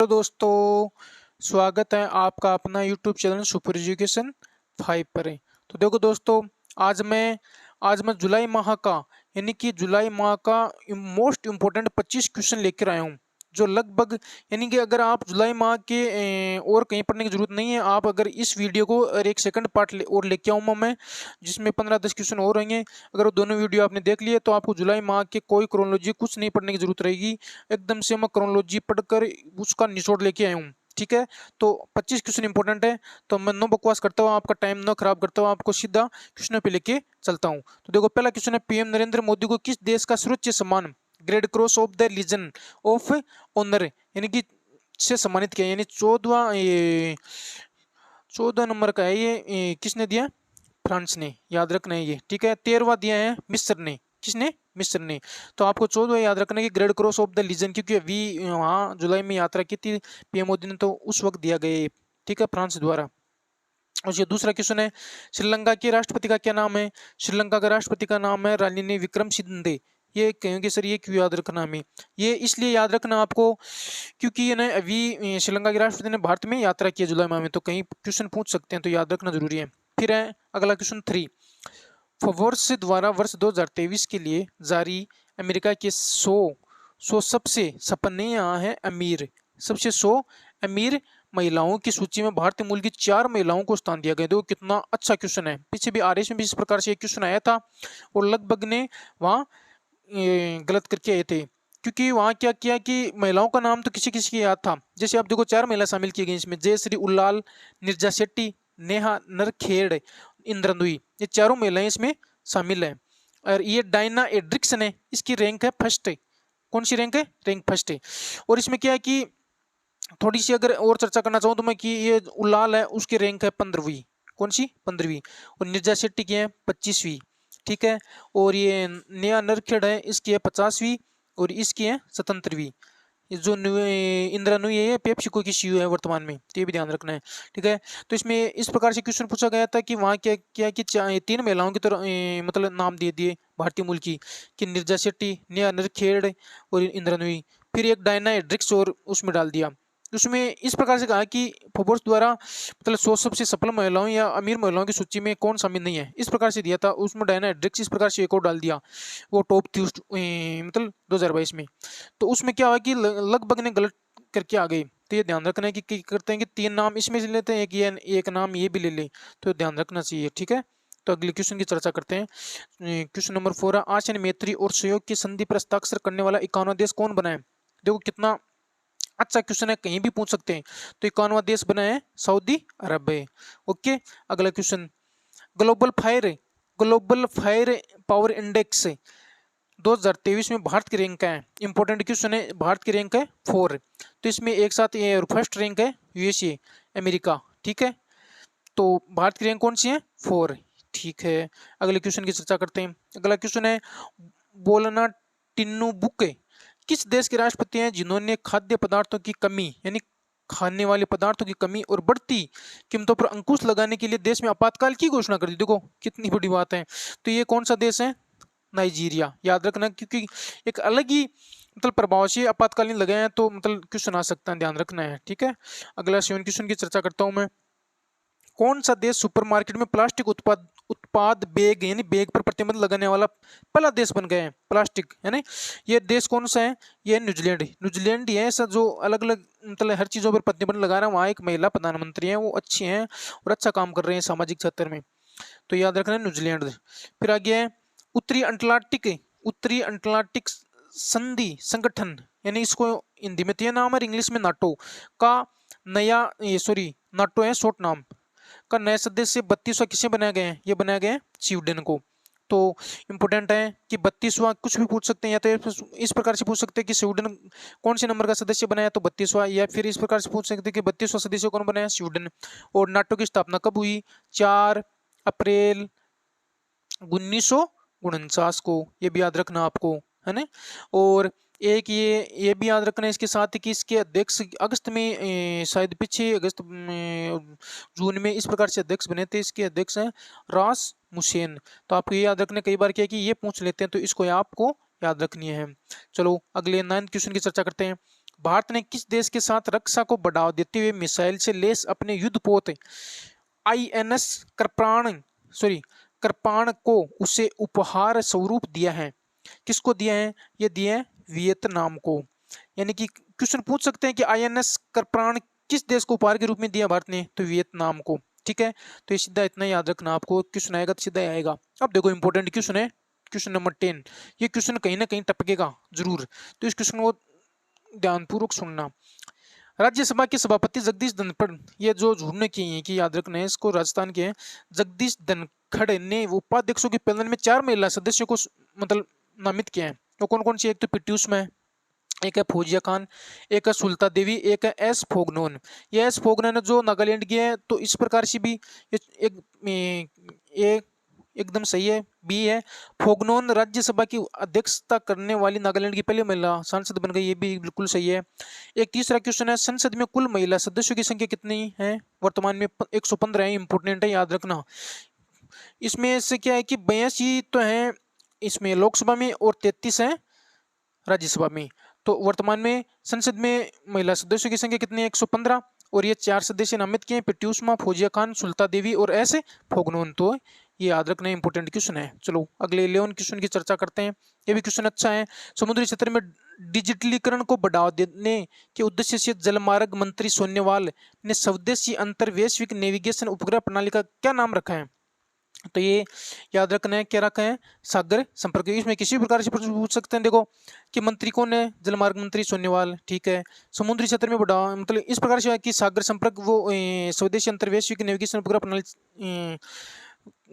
Hello दोस्तों, स्वागत है आपका अपना यूट्यूब चैनल सुपर एजुकेशन 5 पर। तो देखो दोस्तों, आज मैं जुलाई माह का यानी कि जुलाई माह का मोस्ट इम्पोर्टेंट 25 क्वेश्चन लेकर आया हूँ। जो लगभग यानी कि अगर आप जुलाई माह के और कहीं पढ़ने की जरूरत नहीं है। आप अगर इस वीडियो को और एक सेकंड पार्ट और लेके आऊँगा मैं, जिसमें 15-10 क्वेश्चन और रहेंगे। अगर वो दोनों वीडियो आपने देख लिए तो आपको जुलाई माह के कोई क्रोनोलॉजी कुछ नहीं पढ़ने की जरूरत रहेगी। एकदम से मैं क्रोनोलॉजी पढ़कर उसका निचोड़ लेके आया हूँ। ठीक है, तो 25 क्वेश्चन इंपॉर्टेंट है। तो मैं नो बकवास करता हूँ, आपका टाइम न खराब करता हूँ, आपको सीधा क्वेश्चन पे लेके चलता हूँ। तो देखो, पहला क्वेश्चन है, पीएम नरेंद्र मोदी को किस देश का सर्वोच्च सम्मान Grade Cross of the Legion of Honour यानी कि से सम्मानित किया, यानी 14 नंबर का है ये किसने दिया? फ्रांस ने, याद रखना है ये। ठीक है, 13वां दिया है मिस्र ने। किसने? मिस्र ने। तो आपको 14 याद रखना है कि Grade Cross of the Legion, क्योंकि अभी वहाँ जुलाई में यात्रा की थी पीएम मोदी ने, तो उस वक्त दिया गया ये। ठीक है, फ्रांस द्वारा। और ये दूसरा क्वेश्चन है, श्रीलंका के राष्ट्रपति का क्या नाम है? श्रीलंका का राष्ट्रपति का नाम है रानिनी विक्रमसिंघे। ये कहेंगे सर ये क्यों याद रखना हमें? ये इसलिए याद रखना आपको क्योंकि ये ना अभी श्रीलंका के राष्ट्रपति ने भारत में यात्रा की है जुलाई माह में, तो कहीं क्वेश्चन पूछ सकते हैं, तो याद रखना जरूरी है। फिर है अगला क्वेश्चन 3, फोर्ब्स द्वारा वर्ष 2023 के लिए जारी अमेरिका के 100 सबसे सपने हैं अमीर सबसे 100 अमीर महिलाओं की सूची में भारतीय मूल की 4 महिलाओं को स्थान दिया गया। देखो कितना अच्छा क्वेश्चन है। पीछे भी आरएस में भी इस प्रकार से एक क्वेश्चन आया था और लगभग ने वहाँ गलत करके आए थे, क्योंकि वहाँ क्या किया कि महिलाओं का नाम तो किसी किसी की याद था। जैसे आप देखो 4 महिला शामिल की गई इसमें, जयश्री उल्लाल, निर्जा शेट्टी, नेहा नरखेड़, इंद्रा नुई, ये चारों महिलाएं इसमें शामिल हैं। और ये डायना एड्रिक्सन है, इसकी रैंक है फर्स्ट है। कौन सी रैंक है? रैंक फर्स्ट है। और इसमें क्या है कि थोड़ी सी अगर और चर्चा करना चाहूँ तो मैं कि ये उल्लाल है, उसकी रैंक है 15वीं। कौन सी? 15वीं। और निर्जा शेट्टी की है 25वीं। ठीक है, और ये नेहा नरखेड़ है, इसकी है 50वीं और इसकी है 77वीं। जो इंदिरा नुई है ये पेप्सिको की सीईओ है वर्तमान में, तो ये भी ध्यान रखना है। ठीक है, तो इसमें इस प्रकार से क्वेश्चन पूछा गया था कि वहाँ क्या क्या कि 3 महिलाओं की तरह मतलब नाम दे दिए भारतीय मूल की, कि निर्जा शेट्टी, नेहा नरखेड़ और इंदिरा नुई। फिर एक डायना एड्रिक्स और उसमें डाल दिया। उसमें इस प्रकार से कहा कि फोर्ब्स द्वारा मतलब 100 सबसे सफल महिलाओं या अमीर महिलाओं की सूची में कौन शामिल नहीं है, इस प्रकार से दिया था। उसमें डायना एड्रिक्स इस प्रकार से एक और डाल दिया, वो टॉप थी मतलब 2022 में। तो उसमें क्या हुआ कि लगभग ने गलत करके आ गए। तो ये ध्यान रखना है कि करते हैं कि 3 नाम इसमें से लेते हैं, एक नाम ये भी ले ले, तो ध्यान रखना चाहिए। ठीक है, तो अगले क्वेश्चन की चर्चा करते हैं। क्वेश्चन नंबर 4 है, आसियान मैत्री और सहयोग की संधि पर हस्ताक्षर करने वाला 51वां देश कौन बना है? देखो कितना अच्छा क्वेश्चन है, कहीं भी पूछ सकते हैं। तो 51वां देश बना है सऊदी अरब है। ओके, अगला question, global fire power index 2023 में भारत की रैंक है। इंपॉर्टेंट क्वेश्चन है, भारत की रैंक है 4। तो इसमें एक साथ ये फर्स्ट रैंक है यूएसए अमेरिका। ठीक है, तो भारत की रैंक कौन सी है? 4। ठीक है, अगले क्वेश्चन की चर्चा करते हैं। अगला क्वेश्चन है, बोलना टिन्नू बुके किस देश के राष्ट्रपति हैं जिन्होंने खाद्य पदार्थों की कमी यानी खाने वाले पदार्थों की कमी और बढ़ती कीमतों पर अंकुश लगाने के लिए देश में आपातकाल की घोषणा कर दी? देखो कितनी बड़ी बात है। तो ये कौन सा देश है? नाइजीरिया। याद रखना, क्योंकि एक अलग ही मतलब प्रभावशील आपातकालीन लगे हैं, तो मतलब क्वेश्चन आ सकता है, ध्यान रखना है। ठीक है, अगला 7 क्वेश्चन की चर्चा करता हूं मैं। कौन सा देश सुपरमार्केट में प्लास्टिक उत्पाद उत्पाद बैग यानी बैग पर प्रतिबंध लगाने वाला पहला देश बन गए हैं? प्लास्टिक यानी ये देश कौन सा है? ये न्यूजीलैंड। न्यूजीलैंड ही है ऐसा जो अलग अलग मतलब हर चीज़ों पर प्रतिबंध लगा रहा है। वहाँ एक महिला प्रधानमंत्री हैं, वो अच्छी हैं और अच्छा काम कर रहे हैं सामाजिक क्षेत्र में, तो याद रखना है न्यूजीलैंड। फिर आगे है उत्तरी अटलांटिक संधि संगठन यानी इसको हिंदी में तो नाम है, इंग्लिश में नाटो का नया नाटो है शॉर्ट नाम का नया सदस्य 32वां किसे बनाया गया है? ये बनाया गया है स्वीडन को। तो इंपोर्टेंट है कि 32वां कुछ भी पूछ सकते हैं, या तो इस प्रकार से पूछ सकते हैं कि स्वीडन कौन से नंबर का सदस्य बनाया, तो 32वां, या फिर इस प्रकार से पूछ सकते हैं कि 32वां सदस्य कौन बनाया? स्वीडन। और नाटो की स्थापना कब हुई? 4 अप्रैल 1949 को। ये भी याद रखना आपको, है ना। और एक ये भी याद रखना इसके साथ कि इसके अध्यक्ष अगस्त में शायद पीछे अगस्त में जून में इस प्रकार से अध्यक्ष बने थे। इसके अध्यक्ष हैं रास मुसेन। तो आपको ये याद रखना, कई बार क्या है कि ये पूछ लेते हैं, तो इसको आपको याद रखनी है। चलो अगले 9th क्वेश्चन की चर्चा करते हैं। भारत ने किस देश के साथ रक्षा को बढ़ावा देते हुए मिसाइल से लेस अपने युद्धपोत INS कृपाण को उसे उपहार स्वरूप दिया है? किसको दिया है? ये दिया है वियतनाम को। यानी कि क्वेश्चन पूछ सकते हैं कि INS कृपाण किस देश को उपहार के रूप में दिया भारत ने? तो वियतनाम को। ठीक है, तो ये सीधा इतना याद रखना, आपको क्वेश्चन आएगा तो सीधा आएगा। अब देखो इंपॉर्टेंट क्वेश्चन है, क्वेश्चन नंबर 10। ये क्वेश्चन कहीं ना कहीं टपकेगा जरूर, तो इस क्वेश्चन को ध्यानपूर्वक सुनना। राज्यसभा के सभापति जगदीश धनखड़, ये जो झूठने की है कि याद रखना है इसको, राजस्थान के हैं जगदीश धनखड़ ने उपाध्यक्षों के पैनल में 4 महिला सदस्यों को मतलब नामित किया है। तो कौन कौन सी? एक तो पीटी उषा है, एक है फौजिया खान, एक है सुलता देवी, एक है एस फोगनोन। ये एस फोगनोन जो नागालैंड की है, तो इस प्रकार से भी एक एकदम सही है, बी है। फोगनोन राज्यसभा की अध्यक्षता करने वाली नागालैंड की पहली महिला सांसद बन गई, ये भी बिल्कुल सही है। एक तीसरा क्वेश्चन है, संसद में कुल महिला सदस्यों की संख्या कितनी है? वर्तमान में 115 है, इंपोर्टेंट है, याद रखना। इसमें से क्या है कि 82 तो है इसमें लोकसभा में और 33 है राज्यसभा में। तो वर्तमान में संसद में महिला सदस्यों की संख्या कितनी है? 115, और ये 4 सदस्य नामित किए हैं, पीटी उषा, फौजिया खान, सुलता देवी और ऐसे फोगनोन। तो ये याद रखना इंपॉर्टेंट क्वेश्चन है। चलो अगले 11 क्वेश्चन की चर्चा करते हैं, ये भी क्वेश्चन अच्छा है। समुद्री क्षेत्र में डिजिटलीकरण को बढ़ावा देने के उद्देश्य से जलमार्ग मंत्री सोन्यवाल ने स्वदेशी अंतर्वैश्विक नेविगेशन उपग्रह प्रणाली का क्या नाम रखा है? तो ये याद रखना है, क्या रखा है? सागर संपर्क। इसमें किसी प्रकार से प्रश्न पूछ सकते हैं। देखो कि मंत्री कौन है? जलमार्ग मंत्री सोन्यवाल। ठीक है, समुद्री क्षेत्र में बढ़ावा मतलब इस प्रकार से है कि सागर संपर्क वो स्वदेशी अंतर्वैश्विक नेविगेशन उपग्रह प्रणाली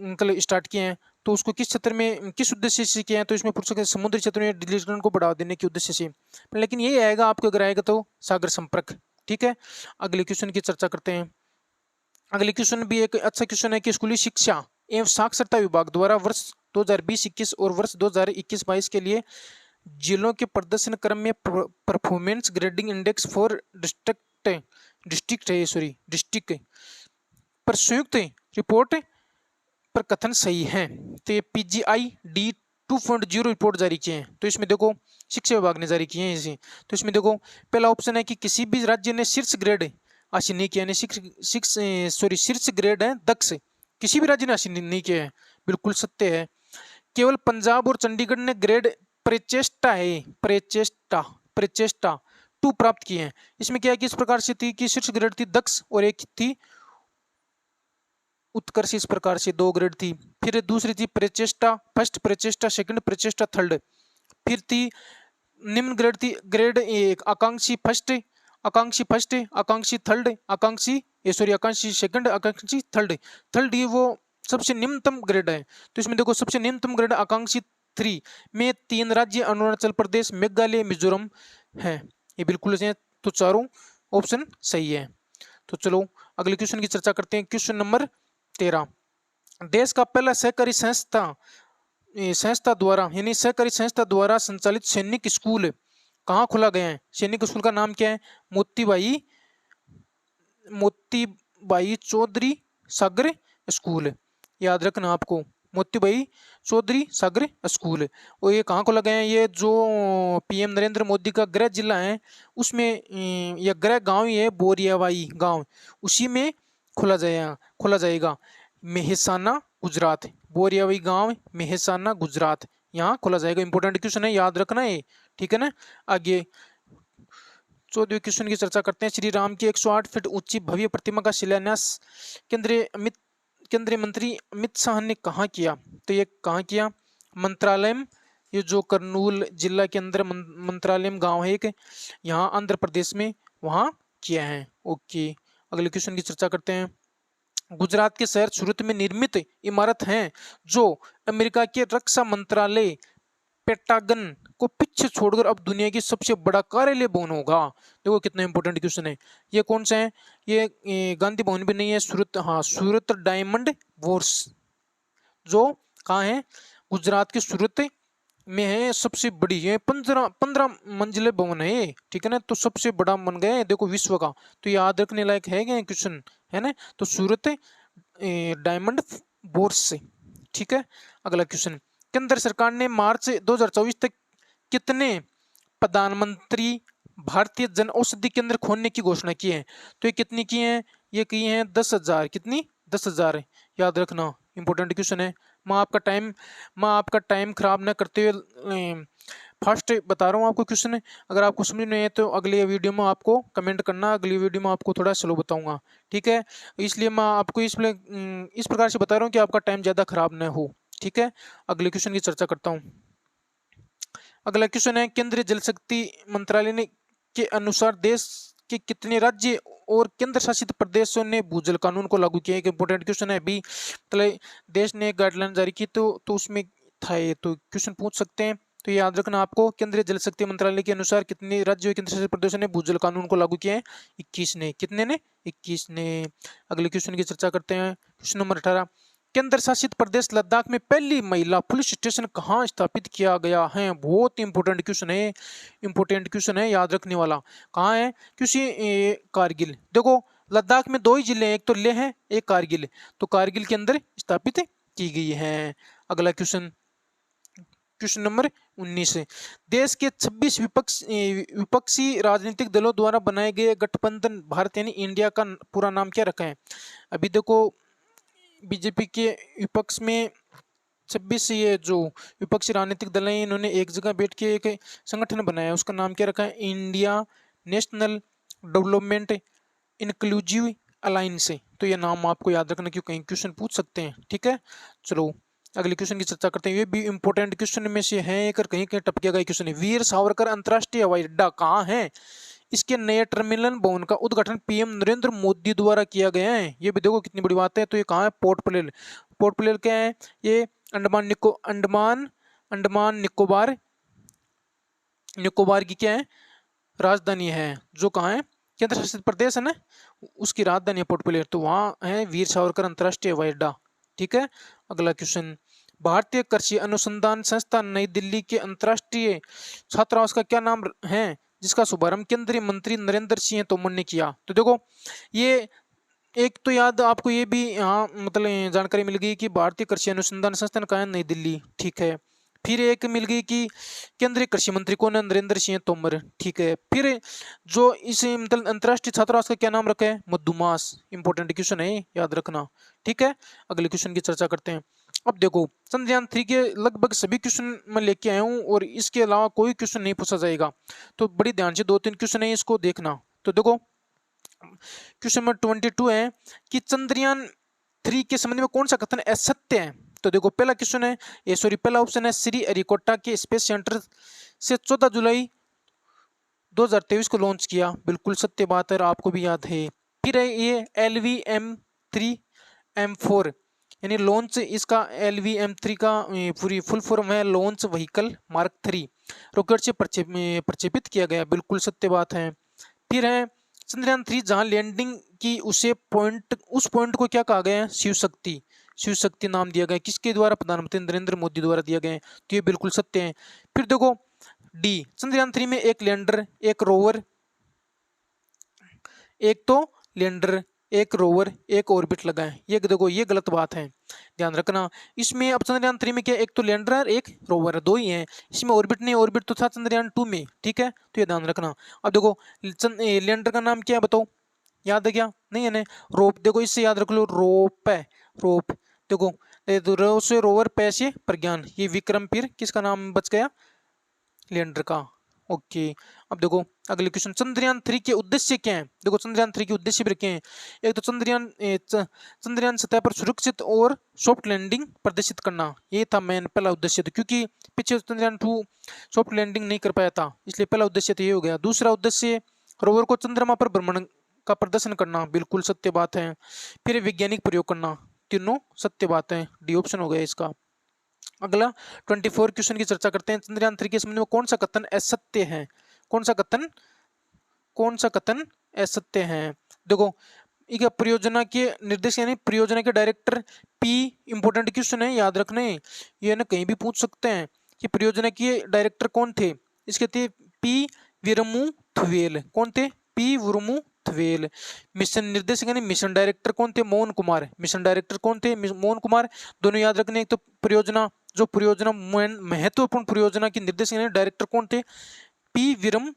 मतलब स्टार्ट किए हैं। तो उसको किस क्षेत्र में किस उद्देश्य से किया है? तो इसमें पूछ सकते हैं समुद्री क्षेत्र में डिजिटलीकरण को बढ़ावा देने के उद्देश्य से, लेकिन ये आएगा आपको, अगर आएगा तो सागर संपर्क। ठीक है, अगले क्वेश्चन की चर्चा करते हैं। अगले क्वेश्चन भी एक अच्छा क्वेश्चन है कि स्कूली शिक्षा एवं साक्षरता विभाग द्वारा वर्ष 2020-21 और वर्ष 2021-22 के लिए जिलों के प्रदर्शन क्रम में performance grading index for district पर संयुक्त रिपोर्ट पर कथन सही है। तो ये PGI-D 2.0 रिपोर्ट जारी किए हैं। तो इसमें देखो शिक्षा विभाग ने जारी किए हैं इसे। तो इसमें देखो पहला ऑप्शन है कि किसी भी राज्य ने शीर्ष ग्रेड हासिल नहीं किया, शीर्ष ग्रेड है दक्ष, किसी भी राज्य ने हासिल नहीं किया है, बिल्कुल सत्य है। केवल पंजाब और चंडीगढ़ ने ग्रेड प्रचेष्टा 2 प्राप्त किए हैं। इसमें क्या है कि इस प्रकार से थी कि शीर्ष ग्रेड थी दक्ष और एक थी उत्कर्ष, इस प्रकार से 2 ग्रेड थी। फिर दूसरी थी प्रचेष्टा फर्स्ट, प्रचेष्टा सेकंड, प्रचेष्टा थर्ड। फिर थी निम्न ग्रेड थी ग्रेड 1 आकांक्षी फर्स्ट, आकांक्षी थर्ड, आकांक्षी सेकंड, आकांक्षी थर्ड ये वो सबसे निम्नतम ग्रेड है। तो इसमें देखो सबसे निम्नतम ग्रेड आकांक्षी 3 में 3 राज्य अरुणाचल प्रदेश, मेघालय, मिजोरम है, ये बिल्कुल सही है। तो चारों ऑप्शन सही है। तो चलो अगले क्वेश्चन की चर्चा करते हैं। क्वेश्चन नंबर 13, देश का पहला सहकारी संस्था द्वारा संचालित सैनिक स्कूल कहाँ खोला गया है? सैनिक स्कूल का नाम क्या है? मोतीबाई चौधरी सागर स्कूल, याद रखना आपको, मोतीबाई चौधरी सागर स्कूल। और ये कहाँ खोला गया है? ये जो PM नरेंद्र मोदी का गृह जिला है उसमें यह गृह गांव ही है, बोरियावाई गांव, उसी में खोला जाएगा। मेहसाना गुजरात, बोरियावाई गांव मेहसाना गुजरात, यहाँ खोला जाएगा। इंपॉर्टेंट क्वेश्चन है, याद रखना है, ठीक है ना। आगे 14वें क्वेश्चन की चर्चा करते हैं। श्री राम की 108 फीट ऊंची भव्य प्रतिमा का शिलान्यास केंद्रीय मंत्री अमित शाह ने कहाँ किया? तो ये कहाँ किया? मंत्रालयम, ये जो कर्नूल जिला के अंदर मंत्रालयम गांव है एक, यहाँ आंध्र प्रदेश में, वहाँ किया है। ओके, अगले क्वेश्चन की चर्चा करते हैं। गुजरात के शहर सूरत में निर्मित इमारत है जो अमेरिका के रक्षा मंत्रालय पेंटागन को पीछे छोड़कर अब दुनिया की सबसे बड़ा कार्यालय भवन होगा। देखो कितना इंपॉर्टेंट क्वेश्चन है। ये कौन सा है? ये गांधी भवन भी नहीं है, सूरत, हाँ सूरत डायमंड बोर्स, जो कहाँ है? गुजरात के सूरत में है। सबसे बड़ी है, 15 मंजिले भवन है, ठीक है ना। तो सबसे बड़ा बन गया है देखो विश्व का। तो याद रखने लायक है क्या क्वेश्चन, है ना। तो सूरत डायमंड बोर्स से, ठीक है। अगला क्वेश्चन, केंद्र सरकार ने मार्च 2024 तक कितने प्रधानमंत्री भारतीय जन औषधि केंद्र खोलने की घोषणा की है। तो ये कितनी की है? ये की है 10,000। कितनी? 10,000। याद रखना, इंपॉर्टेंट क्वेश्चन है। मैं आपका टाइम खराब ना करते हुए फर्स्ट बता रहा हूँ आपको क्वेश्चन। अगर आपको समझ नहीं है तो अगली वीडियो में आपको कमेंट करना, अगली वीडियो में आपको थोड़ा स्लो बताऊंगा, ठीक है। इसलिए मैं आपको इस प्रकार से बता रहा हूँ कि आपका टाइम ज़्यादा खराब न हो, ठीक है। अगले क्वेश्चन की चर्चा करता हूँ। अगला क्वेश्चन है, केंद्रीय जल शक्ति मंत्रालय ने के अनुसार देश के कितने राज्य और केंद्र शासित प्रदेशों ने भूजल कानून को लागू किया? एक इंपॉर्टेंट क्वेश्चन है। अभी मतलब देश ने गाइडलाइन जारी की तो उसमें था ये, तो क्वेश्चन पूछ सकते हैं। तो याद रखना आपको, केंद्रीय जल शक्ति मंत्रालय के अनुसार कितने राज्य और केंद्र शासित प्रदेशों ने भूजल कानून को लागू किया है? 21 ने। कितने ने? 21 ने। अगले क्वेश्चन की चर्चा करते हैं। क्वेश्चन नंबर 18, केंद्र शासित प्रदेश लद्दाख में पहली महिला पुलिस स्टेशन कहाँ स्थापित किया गया है? बहुत इंपॉर्टेंट क्वेश्चन है, इंपॉर्टेंट क्वेश्चन है, याद रखने वाला। कहाँ है? क्योंकि कारगिल। देखो लद्दाख में दो ही जिले हैं, एक तो लेह है, एक कारगिल। तो कारगिल के अंदर स्थापित की गई है। अगला क्वेश्चन, क्वेश्चन नंबर 19 है, देश के 26 विपक्षी राजनीतिक दलों द्वारा बनाए गए गठबंधन भारत यानी इंडिया का पूरा नाम क्या रखा है? अभी देखो बीजेपी के विपक्ष में 26 ये जो विपक्षी राजनीतिक दल हैं, इन्होंने एक जगह बैठ के एक संगठन बनाया, उसका नाम क्या रखा है? India national development inclusive alliance. तो ये नाम आपको याद रखना क्योंकि कहीं क्वेश्चन पूछ सकते हैं, ठीक है। चलो अगले क्वेश्चन की चर्चा करते हैं। ये भी इंपॉर्टेंट क्वेश्चन में से है, एक कहीं कहीं टपकिया गया क्वेश्चन है। वीर सावरकर अंतर्राष्ट्रीय हवाई अड्डा कहाँ है? इसके नए टर्मिनल भवन का उद्घाटन पीएम नरेंद्र मोदी द्वारा किया गया है। ये भी देखो कितनी बड़ी बात है। तो ये कहाँ है? Port Blair. पोर्ट ब्लेयर क्या है? ये अंडमान निकोबार निकोबार की क्या है? राजधानी है। जो कहाँ है? केंद्र शासित प्रदेश है ना, उसकी राजधानी है पोर्ट ब्लेयर। तो वहाँ है वीर सावरकर अंतर्राष्ट्रीय हवाई अड्डा, ठीक है। अगला क्वेश्चन, भारतीय कृषि अनुसंधान संस्थान नई दिल्ली के अंतर्राष्ट्रीय छात्रावास का क्या नाम है, जिसका शुभारंभ केंद्रीय मंत्री नरेंद्र सिंह तोमर ने किया? तो देखो ये एक तो याद आपको ये भी यहाँ मतलब जानकारी मिल गई कि भारतीय कृषि अनुसंधान संस्थान का है नई दिल्ली, ठीक है। फिर एक मिल गई कि केंद्रीय कृषि मंत्री कौन है? नरेंद्र सिंह तोमर, ठीक है। फिर जो इस मतलब अंतर्राष्ट्रीय छात्रावास का क्या नाम रखा है? मधुमास। इंपॉर्टेंट क्वेश्चन है, याद रखना, ठीक है। अगले क्वेश्चन की चर्चा करते हैं। अब देखो चंद्रयान 3 के लगभग सभी क्वेश्चन मैं लेके आया हूँ और इसके अलावा कोई क्वेश्चन नहीं पूछा जाएगा, तो बड़ी ध्यान से 2-3 क्वेश्चन है, इसको देखना। तो देखो क्वेश्चन नंबर 22 है कि चंद्रयान 3 के संबंध में कौन सा कथन असत्य है? तो देखो पहला क्वेश्चन है, पहला ऑप्शन है, श्री हरिकोटा के स्पेस सेंटर से 14 जुलाई 2023 को लॉन्च किया। बिल्कुल सत्य बात है, आपको भी याद है। फिर है ये LVM-3M4 यानी लॉन्च, इसका LVM-3 का पूरी फुल फॉर्म है लॉन्च व्हीकल मार्क 3, रॉकेट से प्रक्षेपित किया गया। बिल्कुल सत्य बात है। फिर है चंद्रयान 3 जहां लैंडिंग की उस पॉइंट को क्या कहा गया है? शिव शक्ति। शिव शक्ति नाम दिया गया, किसके द्वारा? प्रधानमंत्री नरेंद्र मोदी द्वारा दिया गया है। तो ये बिल्कुल सत्य है। फिर देखो डी, चंद्रयान 3 में एक लैंडर एक रोवर, एक रोवर एक ऑर्बिट लगा है। ये देखो ये गलत बात है, ध्यान रखना। इसमें अब चंद्रयान 3 में क्या, एक तो लैंडर है एक रोवर है, दो ही है। इसमें ऑर्बिट नहीं, ऑर्बिट तो था चंद्रयान 2 में, ठीक है। तो ये ध्यान रखना। अब देखो लैंडर का नाम क्या है बताओ, याद है क्या? नहीं है ना, रोप। देखो इससे याद रख लो, रोप है, रोप। देखो रो से रोवर, पै से प्रज्ञान, ये विक्रम फिर किसका नाम बच गया? लैंडर का। ओके। अब देखो अगले क्वेश्चन, चंद्रयान 3 के उद्देश्य क्या है? देखो चंद्रयान 3 के उद्देश्य भी रखे हैं। एक तो चंद्रयान सतह पर सुरक्षित और सॉफ्ट लैंडिंग प्रदर्शित करना, ये था मेन पहला उद्देश्य। तो क्योंकि पीछे चंद्रयान 2 सॉफ्ट लैंडिंग नहीं कर पाया था, इसलिए पहला उद्देश्य तो ये हो गया। दूसरा उद्देश्य रोवर को चंद्रमा पर भ्रमण का प्रदर्शन करना, बिल्कुल सत्य बात है। फिर वैज्ञानिक प्रयोग करना, तीनों सत्य बात है, डी ऑप्शन हो गया इसका। अगला 24 क्वेश्चन की चर्चा करते हैं। चंद्रयान 3 के संबंध में कौन सा कथन असत्य है? कौन सा कथन असत्य है? देखो एक परियोजना के निर्देशक यानी परियोजना के डायरेक्टर पी, इंपोर्टेंट क्वेश्चन है, याद रखने। ये ना कहीं भी पूछ सकते हैं कि परियोजना के डायरेक्टर कौन थे। इसके थे पी वीरमुथवेल। कौन थे? पी वीरमुथवेल। मिशन निर्देशक यानी मिशन डायरेक्टर कौन थे? मोहन कुमार। मिशन डायरेक्टर कौन थे? मोहन कुमार। दोनों याद रखने। एक तो परियोजना महत्वपूर्ण परियोजना की निर्देशक यानी डायरेक्टर कौन थे? पी वीरमुथवेल।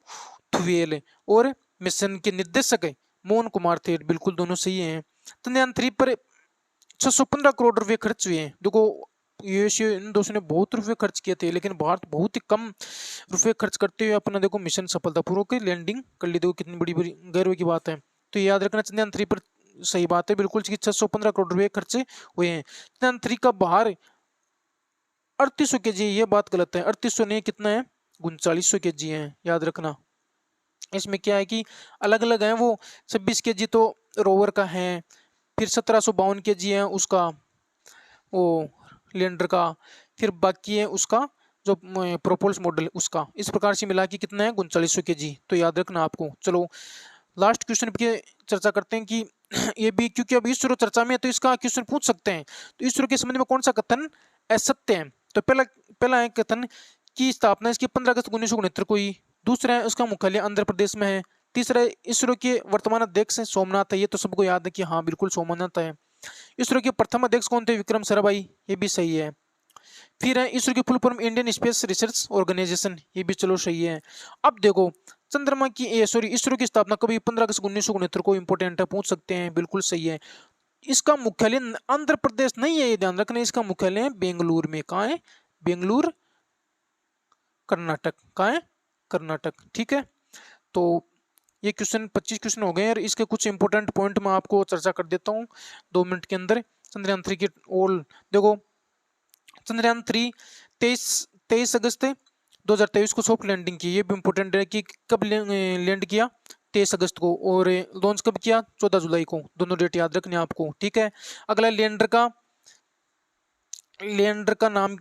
थुवेल और मिशन के निर्देशक मोहन कुमार थे। बिल्कुल दोनों सही हैं। चंद्रयान 3 पर 615 करोड़ रुपए खर्च हुए हैं। देखो यूएसए इन दोस्तों ने बहुत रुपए खर्च किए थे, लेकिन भारत बहुत ही कम रुपए खर्च करते हुए अपना देखो मिशन सफलतापूर्वक लैंडिंग कर ली। देखो कितनी बड़ी बड़ी गर्व की बात है। तो याद रखना चंद्रयान 3 पर सही बात है बिल्कुल कि 615 करोड़ रुपए खर्चे हुए हैं। चंद्रयान 3 का बाहर 3800 के जी, ये बात गलत है। 3800 नहीं, कितना है, 3900 के जी है, याद रखना। इसमें क्या है कि अलग अलग है वो। 26 के जी तो रोवर का है, फिर 1752 के जी है उसका वो लैंडर का, फिर बाकी है उसका जो प्रोपोल्स मॉडल उसका। इस प्रकार से मिला के कितना है, 3900 के जी। तो याद रखना आपको। चलो लास्ट क्वेश्चन पे चर्चा करते हैं कि ये भी क्योंकि अब इसरो चर्चा में है तो इसका क्वेश्चन पूछ सकते हैं। तो इसरो के संबंध में कौन सा कथन असत्य है? तो पहला पहला है कथन की स्थापना इसकी 15 अगस्त 1969 को हुई। दूसरा है उसका मुख्यालय आंध्र प्रदेश में है। तीसरा है इसरो के वर्तमान अध्यक्ष है सोमनाथ है। ये तो सबको याद है कि हाँ बिल्कुल सोमनाथ है। इसरो के प्रथम अध्यक्ष कौन थे? विक्रम साराभाई, ये भी सही है। फिर है इसरो की full form Indian Space Research Organisation, ये भी चलो सही है। अब देखो चंद्रमा की सॉरी इसरो की स्थापना कभी 15 अगस्त 1969 को, इंपोर्टेंट है, पूछ सकते हैं, बिल्कुल सही है। इसका मुख्यालय आंध्र प्रदेश नहीं है, ये ध्यान रखना। इसका मुख्यालय है बेंगलुरु में। कहाँ है? बेंगलुरु, कर्नाटक। कहाँ है? कर्नाटक। ठीक है। तो ये क्वेश्चन 25 क्वेश्चन हो गए और इसके कुछ इंपोर्टेंट पॉइंट मैं आपको चर्चा कर देता हूँ 2 मिनट के अंदर। चंद्रयान 3 की ओल देखो, चंद्रयान 3 23 अगस्त 2023 को सॉफ्ट लैंडिंग की। ये भी इंपोर्टेंट है कि कब लैंड किया, 23 अगस्त को। और लॉन्च कब किया, 14 जुलाई को। दोनों डेट याद रखने आपको। ठीक है। अगला लैंडर का नाम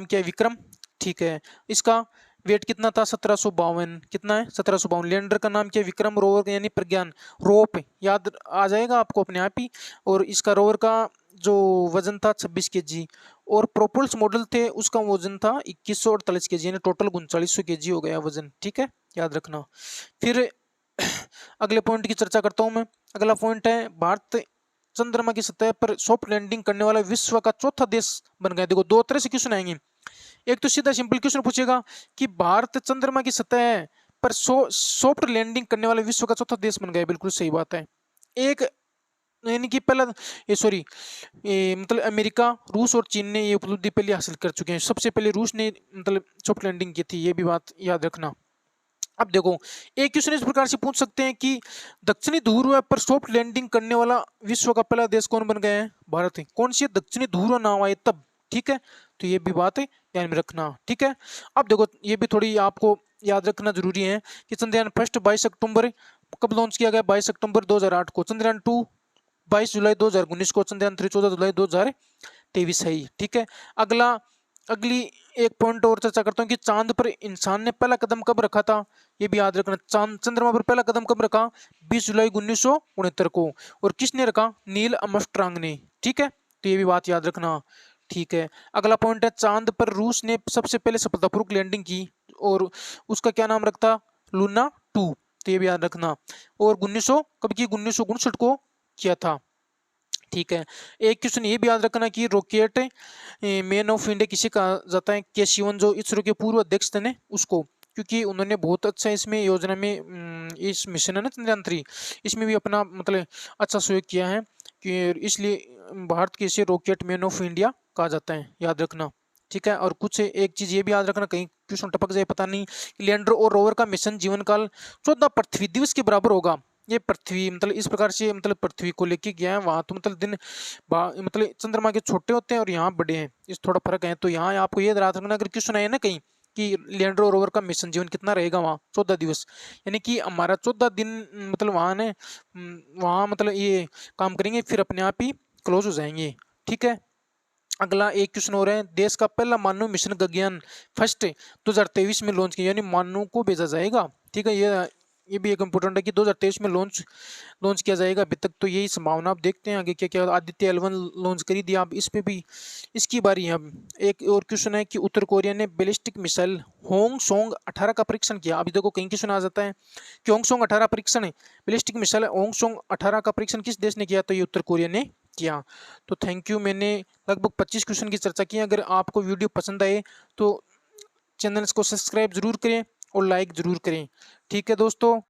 क्या है? विक्रम। ठीक है। इसका वेट कितना था? 1752। कितना है? 1752। लैंडर का नाम क्या है? विक्रम। रोवर यानी प्रज्ञान, रोप याद आ जाएगा आपको अपने आप ही। और इसका रोवर का जो वजन था 26 के जी। और प्रोपल्स मॉडल थे उसका वजन था 2148 के जी, यानी टोटल 3900 के जी हो गया वजन। ठीक है, याद रखना। फिर अगले पॉइंट की चर्चा करता हूं मैं। अगला पॉइंट है भारत चंद्रमा की सतह पर सॉफ्ट लैंडिंग करने वाला विश्व का चौथा देश बन गया। देखो दो तरह से क्वेश्चन आएंगे। एक तो सीधा सिंपल क्वेश्चन पूछेगा कि भारत चंद्रमा की सतह पर सॉफ्ट लैंडिंग करने वाला विश्व का चौथा देश बन गया। बिल्कुल सही बात है। एक यानी कि पहला मतलब अमेरिका, रूस और चीन ने ये उपलब्धि पहले हासिल कर चुके हैं। सबसे पहले रूस ने मतलब सॉफ्ट लैंडिंग की थी, ये भी बात याद रखना। अब देखो एक क्वेश्चन इस प्रकार से पूछ सकते हैं कि दक्षिणी ध्रुव पर सॉफ्ट लैंडिंग करने वाला विश्व का पहला देश कौन बन गया है? भारत है। कौन सी दक्षिणी ध्रुव नाम आए तब? ठीक है, तो ये भी बात है ध्यान में रखना। ठीक है। अब देखो ये भी थोड़ी आपको याद रखना जरूरी है कि चंद्रयान फर्स्ट 22 अक्टूबर कब लॉन्च किया गया? 22 अक्टूबर 2008 को। चंद्रयान 2 22 जुलाई 2019 को। चंद्रयान 3 14 जुलाई 2023 है। ठीक है। अगली एक पॉइंट और चर्चा करता हूँ कि चांद पर इंसान ने पहला कदम कब रखा था? ये भी याद रखना। चंद्रमा पर पहला कदम कब रखा? 20 जुलाई 1969 को। और किसने रखा? नील आर्मस्ट्रांग ने। ठीक है, तो ये भी बात याद रखना। ठीक है। अगला पॉइंट है चांद पर रूस ने सबसे पहले सफलतापूर्वक लैंडिंग की और उसका क्या नाम रखता? लूना 2। तो ये भी याद रखना। और 1900 कब की? 1959 को किया था। ठीक है। एक क्वेश्चन ये भी याद रखना कि रॉकेट मैन ऑफ इंडिया किसे कहा जाता है? के शिवन, जो इसरो के पूर्व अध्यक्ष थे उसको, क्योंकि उन्होंने बहुत अच्छा इसमें योजना में इस मिशन है ना चंद्रयान 3, इसमें भी अपना मतलब अच्छा सहयोग किया है कि इसलिए भारत के इसे रॉकेट मैन ऑफ इंडिया कहा जाता है, याद रखना। ठीक है। और कुछ एक चीज ये भी याद रखना, कहीं क्वेश्चन टपक जाए पता नहीं, लैंडर और रोवर का मिशन जीवन काल 14 पृथ्वी दिवस के बराबर होगा। ये पृथ्वी मतलब इस प्रकार से मतलब पृथ्वी को लेके गया है वहां, तो मतलब दिन मतलब चंद्रमा के छोटे होते हैं और यहाँ बड़े हैं, इस थोड़ा फर्क है। तो यहाँ आपको ये याद रखना, अगर क्वेश्चन आए ना कहीं कि लैंडर और रोवर का मिशन जीवन कितना रहेगा वहाँ, 14 दिवस, यानी कि हमारा 14 दिन मतलब वहाँ ने वहाँ मतलब ये काम करेंगे, फिर अपने आप ही क्लोज हो जाएंगे। ठीक है। अगला एक क्वेश्चन हो रहा है, देश का पहला मानव मिशन गगनयान फर्स्ट 2023 में लॉन्च किया, यानी मानव को भेजा जाएगा। ठीक है। ये भी एक इंपॉर्टेंट है कि 2023 में लॉन्च किया जाएगा। अभी तक तो यही संभावना। आप देखते हैं आगे क्या क्या। आदित्य L1 लॉन्च करी दिया, अब इस पे भी इसकी बारी है। अब एक और क्वेश्चन है कि उत्तर कोरिया ने बैलिस्टिक मिसाइल होंगसोंग 18 का परीक्षण किया। अभी देखो कहीं क्वेश्चन आ जाता है कि होंगसोंग 18 परीक्षण है, बैलिस्टिक मिसाइल होंगसोंग 18 का परीक्षण किस देश ने किया? तो ये उत्तर कोरिया ने किया। तो थैंक यू। मैंने लगभग 25 क्वेश्चन की चर्चा की। अगर आपको वीडियो पसंद आए तो चैनल को सब्सक्राइब जरूर करें और लाइक जरूर करें। ठीक है दोस्तों।